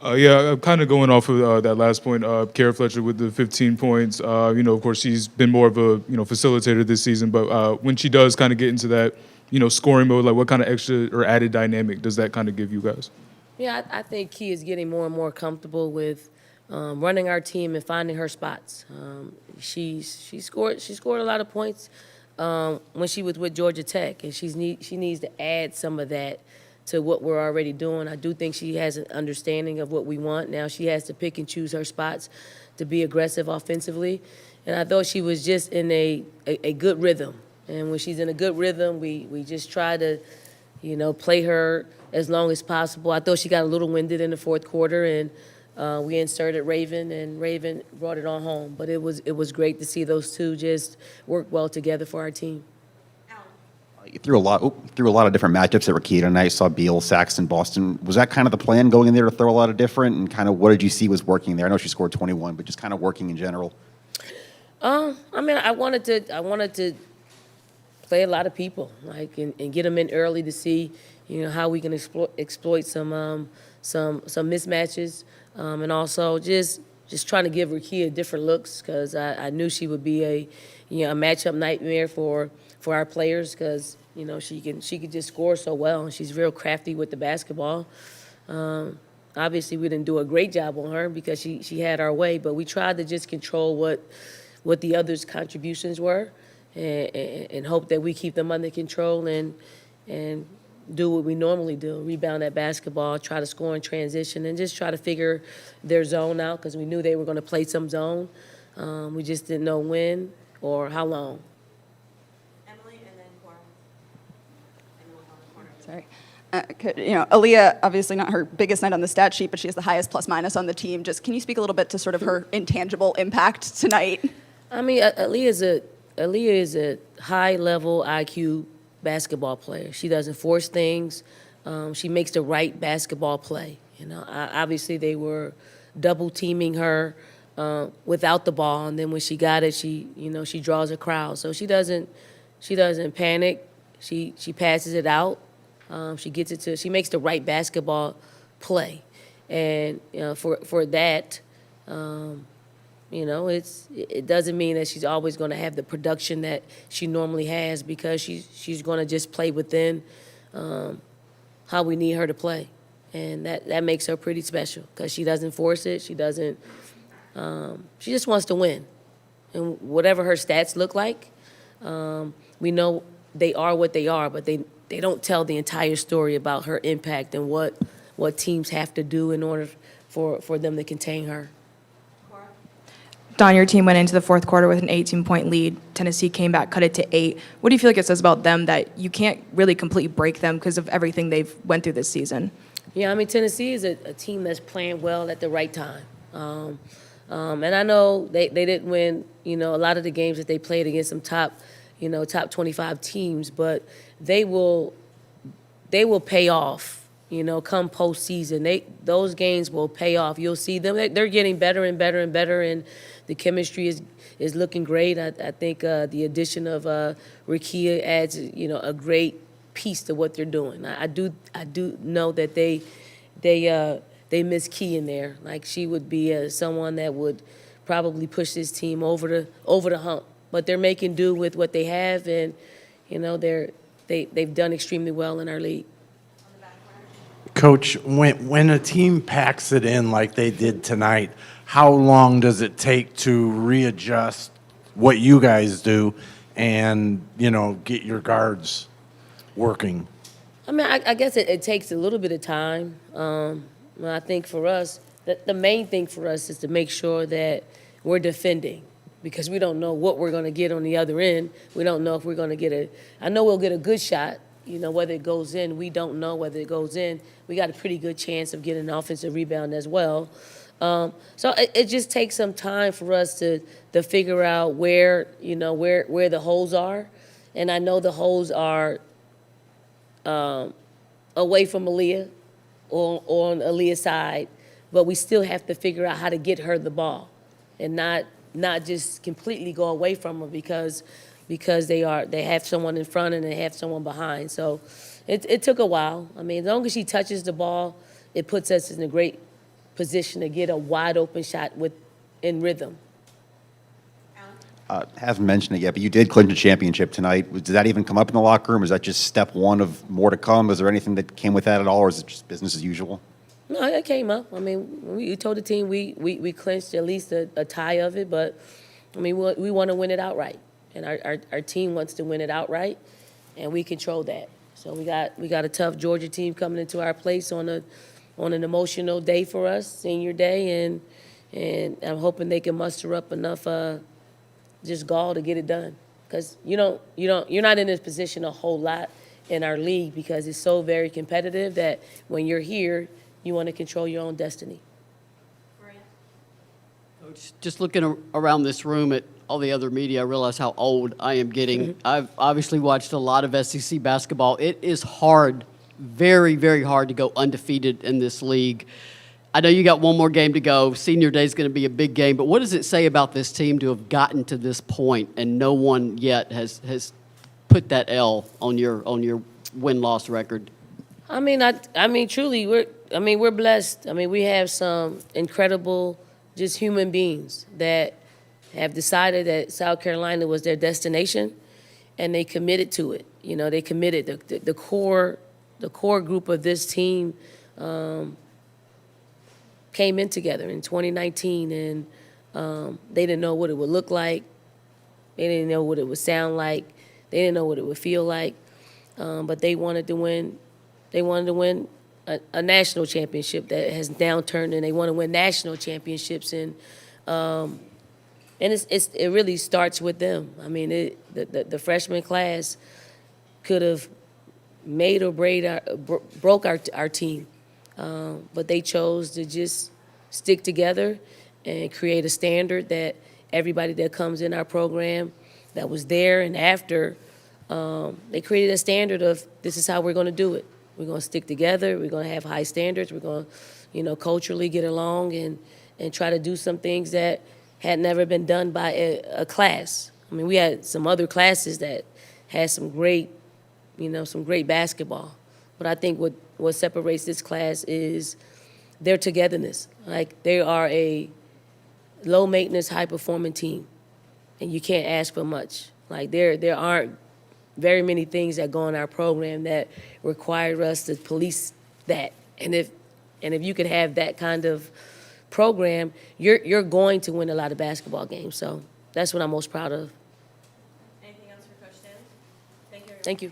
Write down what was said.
Yeah, kind of going off of that last point, Kierra Fletcher with the 15 points. Of course, she's been more of a facilitator this season, but when she does kind of get into that scoring mode, like what kind of extra or added dynamic does that kind of give you guys? Yeah, I think Key is getting more and more comfortable with running our team and finding her spots. She scored a lot of points when she was with Georgia Tech, and she needs to add some of that to what we're already doing. I do think she has an understanding of what we want. Now she has to pick and choose her spots to be aggressive offensively, and I thought she was just in a good rhythm. And when she's in a good rhythm, we just try to play her as long as possible. I thought she got a little winded in the fourth quarter, and we inserted Raven, and Raven brought it on home. But it was great to see those two just work well together for our team. You threw a lot of different matchups that were key tonight. Saw Beal, Saxton, Boston. Was that kind of the plan going in there to throw a lot of different? And kind of what did you see was working there? I know she scored 21, but just kind of working in general. I wanted to play a lot of people, and get them in early to see, how we can exploit some mismatches, and also just trying to give Rakia different looks, because I knew she would be a matchup nightmare for our players, because she could just score so well, and she's real crafty with the basketball. Obviously, we didn't do a great job on her because she had our way, but we tried to just control what the others' contributions were, and hope that we keep them under control and do what we normally do: rebound that basketball, try to score in transition, and just try to figure their zone out, because we knew they were going to play some zone. We just didn't know when or how long. Sorry. Aliyah, obviously not her biggest night on the stat sheet, but she has the highest plus-minus on the team. Just can you speak a little bit to sort of her intangible impact tonight? Aliyah is a high-level IQ basketball player. She doesn't force things. She makes the right basketball play. Obviously they were double-teaming her without the ball, and then when she got it, she draws a crowd. So she doesn't panic. She passes it out. She makes the right basketball play, and for that, it doesn't mean that she's always going to have the production that she normally has, because she's going to just play within how we need her to play, and that makes her pretty special, because she doesn't force it. She doesn't. She just wants to win, and whatever her stats look like, we know they are what they are, but they don't tell the entire story about her impact and what teams have to do in order for them to contain her. Dawn, your team went into the fourth quarter with an 18-point lead. Tennessee came back, cut it to 8. What do you feel like it says about them that you can't really completely break them because of everything they've went through this season? Yeah, Tennessee is a team that's playing well at the right time. And I know they didn't win, a lot of the games that they played against some top 25 teams, but they will pay off, come postseason. Those games will pay off. You'll see them. They're getting better and better and better, and the chemistry is looking great. I think the addition of Rakia adds, a great piece to what they're doing. I do know that they miss Key in there. Like, she would be someone that would probably push this team over the hump. But they're making do with what they have, and they've done extremely well in our league. Coach, when a team packs it in like they did tonight, how long does it take to readjust what you guys do and get your guards working? I guess it takes a little bit of time. I think for us, the main thing for us is to make sure that we're defending, because we don't know what we're going to get on the other end. We don't know if we're going to I know we'll get a good shot, whether it goes in. We don't know whether it goes in. We got a pretty good chance of getting an offensive rebound as well. So it just takes some time for us to figure out where the holes are. And I know the holes are away from Aliyah or on Aliyah's side, but we still have to figure out how to get her the ball and not just completely go away from her because they have someone in front and they have someone behind. So it took a while. As long as she touches the ball, it puts us in a great position to get a wide open shot in rhythm. Haven't mentioned it yet, but you did clinch a championship tonight. Did that even come up in the locker room? Is that just step one of more to come? Is there anything that came with that at all, or is it just business as usual? No, it came up. I mean, we told the team we clinched at least a tie of it, but I mean, we want to win it outright, and our team wants to win it outright, and we control that. So we got a tough Georgia team coming into our place on an emotional day for us, senior day, and I'm hoping they can muster up enough just gall to get it done, because you're not in this position a whole lot in our league because it's so very competitive that when you're here, you want to control your own destiny. Coach, just looking around this room at all the other media, I realize how old I am getting. I've obviously watched a lot of SEC basketball. It is hard, very, very hard to go undefeated in this league. I know you got one more game to go. Senior Day is going to be a big game, but what does it say about this team to have gotten to this point and no one yet has put that L on your win-loss record? I mean, truly, we're blessed. I mean, we have some incredible, just human beings that have decided that South Carolina was their destination, and they committed to it. You know, they committed. The core group of this team came in together in 2019, and they didn't know what it would look like. They didn't know what it would sound like. They didn't know what it would feel like. But they wanted to win. They wanted to win a national championship that has now turned, and they want to win national championships. And it really starts with them. I mean, the freshman class could have made or broke our team. But they chose to just stick together and create a standard that everybody that comes in our program that was there and after, they created a standard of this is how we're going to do it. We're going to stick together. We're going to have high standards. We're going to, culturally get along and try to do some things that had never been done by a class. I mean, we had some other classes that had some great basketball. But I think what separates this class is their togetherness. Like, they are a low-maintenance, high-performing team, and you can't ask for much. Like, there aren't very many things that go in our program that require us to police that. And if you could have that kind of program, you're going to win a lot of basketball games. So that's what I'm most proud of. Anything else for Coach Stan? Thank you. Thank you.